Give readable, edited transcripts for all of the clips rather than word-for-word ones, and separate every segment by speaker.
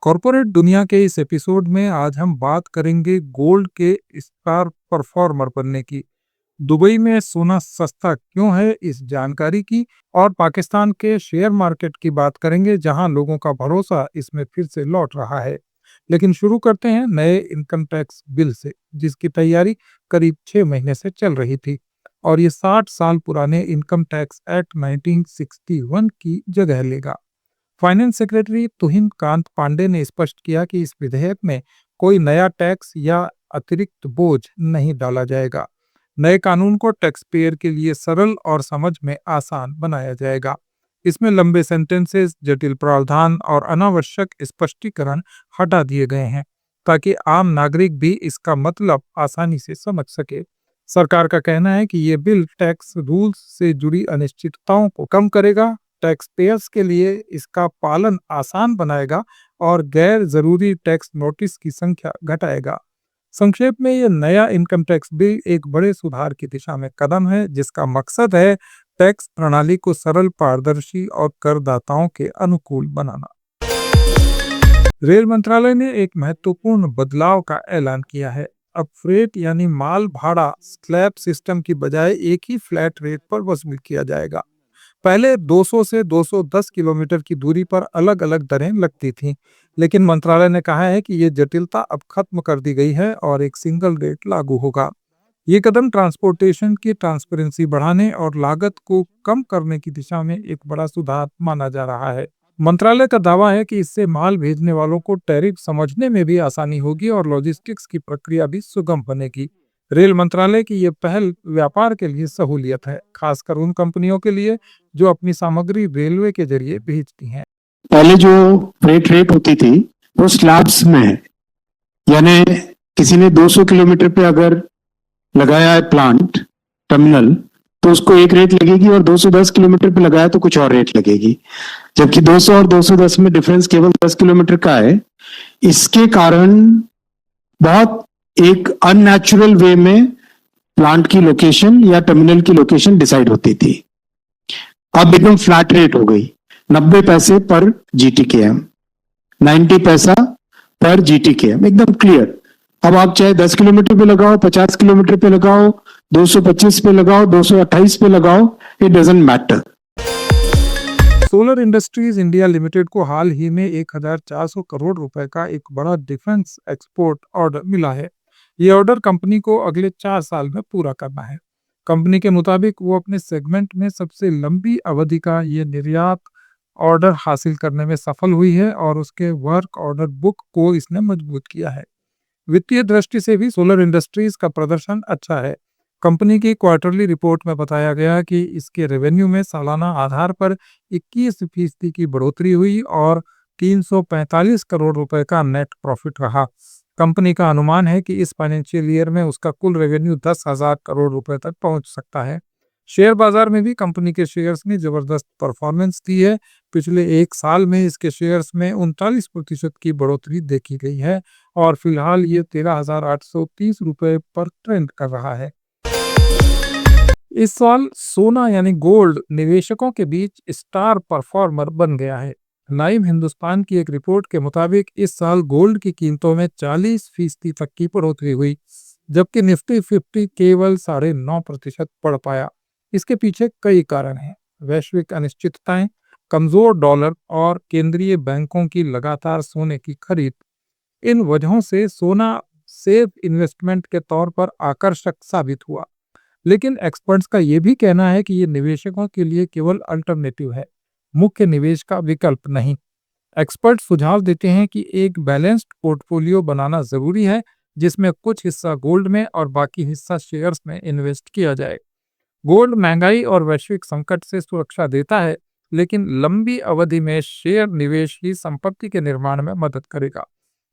Speaker 1: Corporate दुनिया के इस एपिसोड में आज हम बात करेंगे गोल्ड के स्टार परफॉर्मर बनने की। दुबई में सोना सस्ता क्यों है, इस जानकारी की। और पाकिस्तान के शेयर मार्केट की बात करेंगे जहां लोगों का भरोसा इसमें फिर से लौट रहा है। लेकिन शुरू करते हैं नए इनकम टैक्स बिल से, जिसकी तैयारी करीब 6 महीने से चल रही थी। और ये 60 साल पुराने इनकम टैक्स एक्ट 1961 की जगह लेगा। फाइनेंस सेक्रेटरी तुहिन कांत पांडे ने स्पष्ट किया कि इस विधेयक में कोई नया टैक्स या अतिरिक्त बोझ नहीं डाला जाएगा। नए कानून को टैक्स पेयर के लिए सरल और समझ में आसान बनाया जाएगा। इसमें लंबे सेंटेंसेस, जटिल प्रावधान और अनावश्यक स्पष्टीकरण हटा दिए गए हैं, ताकि आम नागरिक भी इसका मतलब आसानी से समझ सके। सरकार का कहना है कि ये बिल टैक्स रूल्स से जुड़ी अनिश्चितताओं को कम करेगा, टैक्स पेयर्स के लिए इसका पालन आसान बनाएगा और गैर जरूरी टैक्स नोटिस की संख्या घटाएगा। संक्षेप में, ये नया इनकम टैक्स बिल एक बड़े सुधार की दिशा में कदम है, जिसका मकसद है टैक्स प्रणाली को सरल, पारदर्शी और करदाताओं के अनुकूल बनाना। रेल मंत्रालय ने एक महत्वपूर्ण बदलाव का ऐलान किया है। अब फ्रेट यानी माल भाड़ा स्लैब सिस्टम की बजाय एक ही फ्लैट रेट पर वसूल किया जाएगा। पहले 200 से 210 किलोमीटर की दूरी पर अलग अलग दरें लगती थीं, लेकिन मंत्रालय ने कहा है कि ये जटिलता अब खत्म कर दी गई है और एक सिंगल रेट लागू होगा। ये कदम ट्रांसपोर्टेशन की ट्रांसपेरेंसी बढ़ाने और लागत को कम करने की दिशा में एक बड़ा सुधार माना जा रहा है। मंत्रालय का दावा है कि इससे माल भेजने वालों को टैरिफ समझने में भी आसानी होगी और लॉजिस्टिक्स की प्रक्रिया भी सुगम बनेगी। रेल मंत्रालय की यह पहल व्यापार के लिए सहूलियत है, खासकर उन कंपनियों के लिए जो अपनी सामग्री रेलवे के जरिए भेजती हैं।
Speaker 2: पहले जो फ्रेट रेट होती थी वो स्लैब्स में है, यानी किसी ने 200 किलोमीटर पे अगर लगाया है प्लांट टर्मिनल तो उसको एक रेट लगेगी, और 210 किलोमीटर पे लगाया तो कुछ और रेट लगेगी। जबकि 200 और 210 में डिफरेंस केवल 10 किलोमीटर का है। इसके कारण बहुत एक अननेचुरल वे में प्लांट की लोकेशन या टर्मिनल की लोकेशन डिसाइड होती थी। अब एकदम फ्लैट रेट हो गई, 90 पैसे पर GTKM, 90 पैसा पर GTKM, एकदम क्लियर। अब आप चाहे 10 किलोमीटर पे लगाओ, 50 किलोमीटर पे लगाओ, 225 पे लगाओ, 228 पे लगाओ, it doesn't matter.
Speaker 1: Solar industries India limited को हाल ही में 1400 करोड़ रुपए का एक बड़ा डिफेंस एक्सपोर्ट ऑर्डर मिला है। ये ऑर्डर कंपनी को अगले 4 साल में पूरा करना है। कंपनी के मुताबिक वो अपने सेगमेंट में सबसे लंबी अवधि का ये निर्यात ऑर्डर हासिल करने में सफल हुई है और उसके वर्क ऑर्डर बुक को इसने मजबूत किया है। वित्तीय दृष्टि से भी सोलर इंडस्ट्रीज का प्रदर्शन अच्छा है। कंपनी की क्वार्टरली रिपोर्ट में बताया गया कि इसके रेवेन्यू में सालाना आधार पर 21% की बढ़ोतरी हुई और 345 करोड़ रुपए का नेट प्रॉफिट रहा। कंपनी का अनुमान है कि इस फाइनेंशियल ईयर में उसका कुल रेवेन्यू 10,000 करोड़ रुपए तक पहुंच सकता है। शेयर बाजार में भी कंपनी के शेयर्स ने जबरदस्त परफॉर्मेंस दी है। पिछले एक साल में इसके शेयर्स में 39% की बढ़ोतरी देखी गई है और फिलहाल ये 13,830 रुपए पर ट्रेंड कर रहा है। इस साल सोना यानी गोल्ड निवेशकों के बीच स्टार परफॉर्मर बन गया है। नाइम हिंदुस्तान की एक रिपोर्ट के मुताबिक इस साल गोल्ड की कीमतों में 40% तक की बढ़ोतरी हुई, जबकि निफ्टी 50 केवल 9.5% बढ़ पाया। इसके पीछे कई कारण हैं। वैश्विक अनिश्चितताएं, कमजोर डॉलर और केंद्रीय बैंकों की लगातार सोने की खरीद। इन वजहों से सोना सेफ इन्वेस्टमेंट के तौर पर आकर्षक साबित हुआ। लेकिन एक्सपर्ट्स का यह भी कहना है कि ये निवेशकों के लिए केवल अल्टरनेटिव है, मुख्य निवेश का विकल्प नहीं। एक्सपर्ट सुझाव देते हैं कि एक बैलेंस्ड पोर्टफोलियो बनाना जरूरी है, जिसमें कुछ हिस्सा गोल्ड में और बाकी हिस्सा शेयर्स में इन्वेस्ट किया जाए। गोल्ड महंगाई और वैश्विक संकट से सुरक्षा देता है, लेकिन लंबी अवधि में शेयर निवेश ही संपत्ति के निर्माण में मदद करेगा।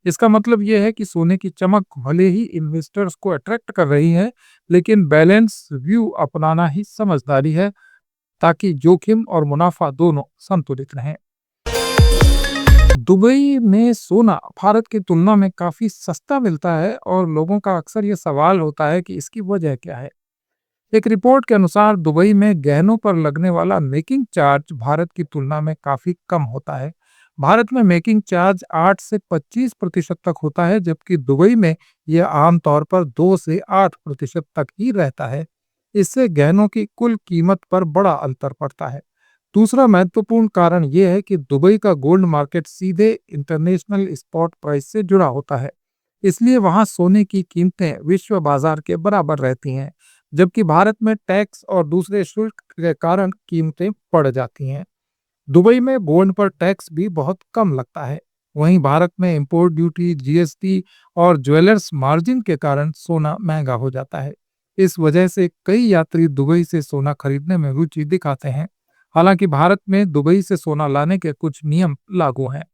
Speaker 1: इसका मतलब यह है कि सोने की चमक भले ही इन्वेस्टर्स को अट्रैक्ट कर रही है, लेकिन बैलेंस व्यू अपनाना ही समझदारी है, ताकि जोखिम और मुनाफा दोनों संतुलित रहें। दुबई में सोना भारत की तुलना में काफी सस्ता मिलता है और लोगों का अक्सर यह सवाल होता है कि इसकी वजह क्या है। एक रिपोर्ट के अनुसार दुबई में गहनों पर लगने वाला मेकिंग चार्ज भारत की तुलना में काफी कम होता है। भारत में मेकिंग चार्ज 8 से 25% तक होता है, जबकि दुबई में यह आमतौर पर 2 से 8% तक ही रहता है। इससे गहनों की कुल कीमत पर बड़ा अंतर पड़ता है। दूसरा महत्वपूर्ण कारण यह है कि दुबई का गोल्ड मार्केट सीधे इंटरनेशनल स्पॉट प्राइस से जुड़ा होता है, इसलिए वहां सोने की कीमतें विश्व बाजार के बराबर रहती हैं, जबकि भारत में टैक्स और दूसरे शुल्क के कारण कीमतें बढ़ जाती हैं। दुबई में गोल्ड पर टैक्स भी बहुत कम लगता है। वहीं भारत में इंपोर्ट ड्यूटी, जीएसटी और ज्वेलर्स मार्जिन के कारण सोना महंगा हो जाता है। इस वजह से कई यात्री दुबई से सोना खरीदने में रुचि दिखाते हैं। हालांकि भारत में दुबई से सोना लाने के कुछ नियम लागू हैं।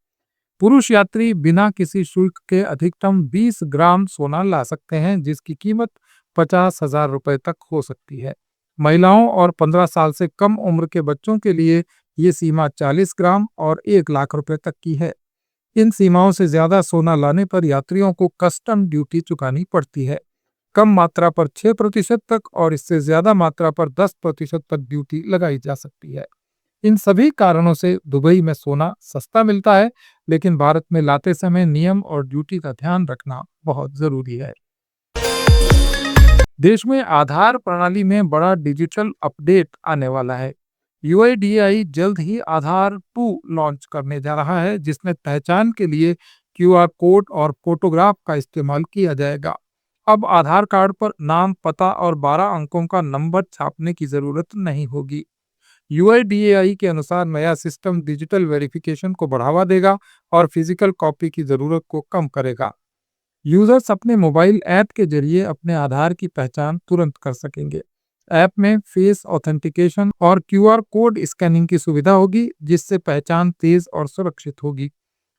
Speaker 1: पुरुष यात्री बिना किसी शुल्क के अधिकतम 20 ग्राम सोना ला सकते हैं, जिसकी कीमत 50,000 रुपए तक हो सकती है। महिलाओं और 15 साल से कम उम्र के बच्चों के लिए ये सीमा 40 ग्राम और 1 लाख रुपए तक की है। इन सीमाओं से ज्यादा सोना लाने पर यात्रियों को कस्टम ड्यूटी चुकानी पड़ती है। कम मात्रा पर 6% तक और इससे ज्यादा मात्रा पर 10% तक ड्यूटी लगाई जा सकती है। इन सभी कारणों से दुबई में सोना सस्ता मिलता है, लेकिन भारत में लाते समय नियम और ड्यूटी का ध्यान रखना बहुत जरूरी है। देश में आधार प्रणाली में बड़ा डिजिटल अपडेट आने वाला है। यूआईडीएआई जल्द ही आधार 2 लॉन्च करने जा रहा है, जिसमें पहचान के लिए क्यूआर कोड और फोटोग्राफ का इस्तेमाल किया जाएगा। अब आधार कार्ड पर नाम, पता और 12 अंकों का नंबर छापने की जरूरत नहीं होगी। यूआईडीएआई के अनुसार नया सिस्टम डिजिटल वेरिफिकेशन को बढ़ावा देगा और फिजिकल कॉपी की जरूरत को कम करेगा। यूजर्स अपने मोबाइल ऐप के जरिए अपने आधार की पहचान तुरंत कर सकेंगे। ऐप में फेस ऑथेंटिकेशन और क्यूआर कोड स्कैनिंग की सुविधा होगी, जिससे पहचान तेज और सुरक्षित होगी।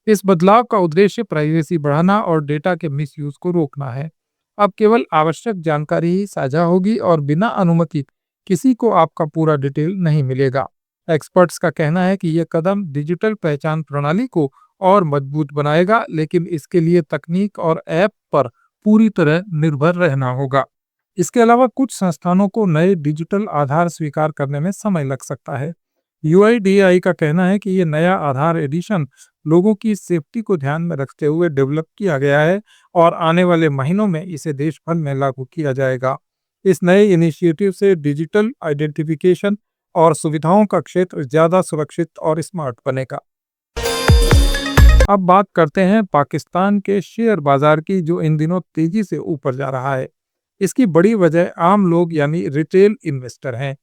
Speaker 1: इस बदलाव का उद्देश्य प्राइवेसी बढ़ाना और डेटा के मिसयूज को रोकना है। अब केवल आवश्यक जानकारी ही साझा होगी और बिना अनुमति किसी को आपका पूरा डिटेल नहीं मिलेगा। एक्सपर्ट्स का कहना है कि यह कदम डिजिटल पहचान प्रणाली को और मजबूत बनाएगा, लेकिन इसके लिए तकनीक और ऐप पर पूरी तरह निर्भर रहना होगा। इसके अलावा कुछ संस्थानों को नए डिजिटल आधार स्वीकार करने में समय लग सकता है। यूआईडीएआई का कहना है कि यह नया आधार एडिशन लोगों की सेफ्टी को ध्यान में रखते हुए डेवलप किया गया है और आने वाले महीनों में इसे देश भर में लागू किया जाएगा। इस नए इनिशिएटिव से डिजिटल आइडेंटिफिकेशन और सुविधाओं का क्षेत्र ज्यादा सुरक्षित और स्मार्ट बनेगा। अब बात करते हैं पाकिस्तान के शेयर बाजार की, जो इन दिनों तेजी से ऊपर जा रहा है। इसकी बड़ी वजह आम लोग यानी रिटेल इन्वेस्टर हैं।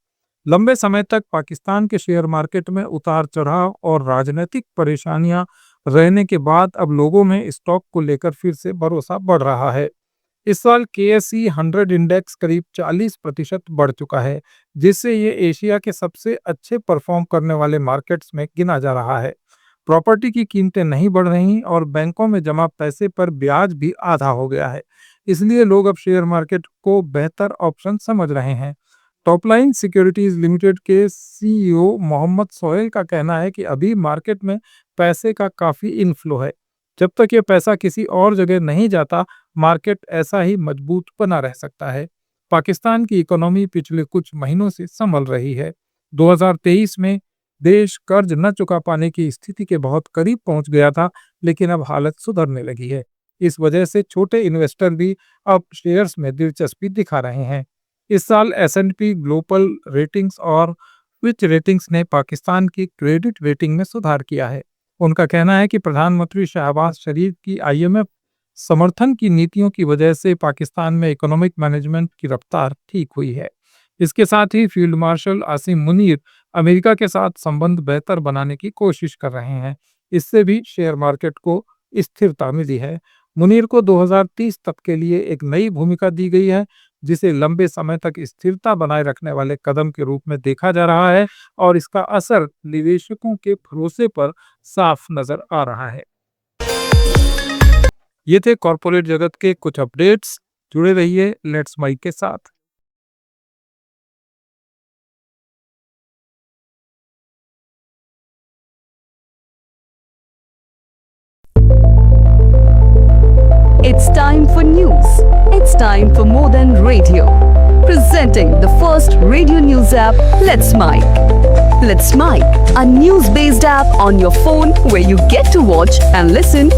Speaker 1: लंबे समय तक पाकिस्तान के शेयर मार्केट में उतार चढ़ाव और राजनीतिक परेशानियां रहने के बाद अब लोगों में स्टॉक को लेकर फिर से भरोसा बढ़ रहा है। इस साल KSE 100 इंडेक्स करीब 40% बढ़ चुका है, जिससे ये एशिया के सबसे अच्छे परफॉर्म करने वाले मार्केट्स में गिना जा रहा है। प्रॉपर्टी की कीमतें नहीं बढ़ रही और बैंकों में जमा पैसे पर ब्याज भी आधा हो गया है, इसलिए लोग अब शेयर मार्केट को बेहतर ऑप्शन समझ रहे हैं। टॉपलाइन सिक्योरिटीज लिमिटेड के CEO मोहम्मद सोहेल का कहना है कि अभी मार्केट में पैसे का काफी इनफ्लो है। जब तक ये पैसा किसी और जगह नहीं जाता, मार्केट ऐसा ही मजबूत बना रह सकता है। पाकिस्तान की इकोनॉमी पिछले कुछ महीनों से संभल रही है। 2023 में देश कर्ज न चुका पाने की स्थिति के बहुत करीब पहुंच गया था, लेकिन अब हालत सुधरने लगी है। इस वजह से छोटे इन्वेस्टर भी अब शेयर्स में दिलचस्पी दिखा रहे हैं। इस साल S&P ग्लोबल रेटिंग्स और फिच रेटिंग्स ने पाकिस्तान की क्रेडिट रेटिंग में सुधार किया है। उनका कहना है कि प्रधानमंत्री शहबाज शरीफ की IMF समर्थन की नीतियों की वजह से पाकिस्तान में इकोनॉमिक मैनेजमेंट की रफ्तार ठीक हुई है। इसके साथ ही field marshal Asim Munir America के साथ संबंध बेहतर बनाने की कोशिश कर रहे हैं। इससे भी शेयर मार्केट को स्थिरता मिली है। मुनीर को 2030 तक के लिए एक नई भूमिका दी गई है, जिसे लंबे समय तक स्थिरता बनाए रखने वाले कदम के रूप में देखा जा रहा है और इसका असर निवेशकों के भरोसे पर साफ नजर आ रहा है। ये थे कॉर्पोरेट जगत के कुछ अपडेट्स। जुड़े रहिए लेट्स माइक के साथ।
Speaker 3: It's time for news. It's time for more than radio. Presenting the first radio news app, Let's Mic. Let's Mic, a news-based app on your phone where you get to watch and listen